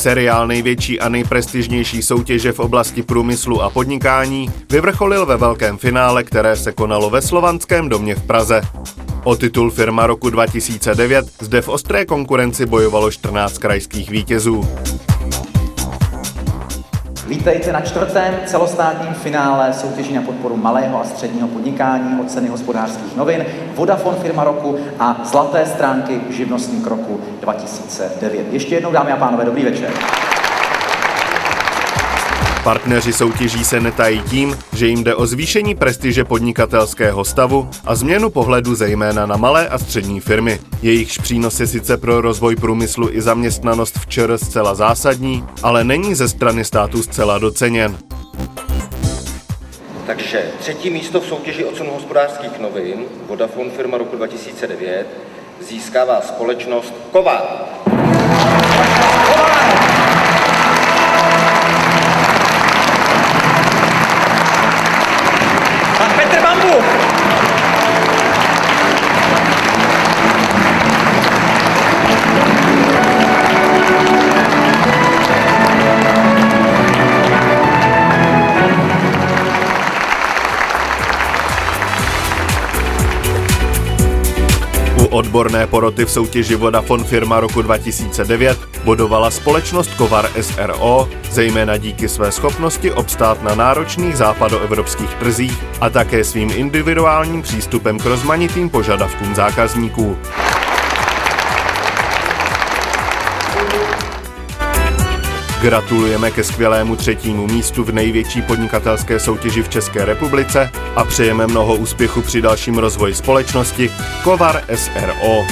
Seriál největší a nejprestižnější soutěže v oblasti průmyslu a podnikání vyvrcholil ve velkém finále, které se konalo ve Slovanském domě v Praze. O titul Firma roku 2009 zde v ostré konkurenci bojovalo 14 krajských vítězů. Vítejte na 4. celostátním finále soutěží na podporu malého a středního podnikání od Ceny hospodářských novin, Vodafone Firma roku a Zlaté stránky Živnostník roku 2009. Ještě jednou, dámy a pánové, dobrý večer. Partneři soutěží se netají tím, že jim jde o zvýšení prestiže podnikatelského stavu a změnu pohledu zejména na malé a střední firmy. Jejichž přínos je sice pro rozvoj průmyslu i zaměstnanost v ČR zcela zásadní, ale není ze strany státu zcela doceněn. Takže 3. místo v soutěži o Cenu hospodářských novin Vodafone Firma roku 2009 získává společnost Kovar. Odborné poroty v soutěži Vodafone Firma roku 2009 bodovala společnost Kovar s.r.o., zejména díky své schopnosti obstát na náročných západoevropských trzích a také svým individuálním přístupem k rozmanitým požadavkům zákazníků. Gratulujeme ke skvělému 3. místu v největší podnikatelské soutěži v České republice a přejeme mnoho úspěchu při dalším rozvoji společnosti Kovar s.r.o.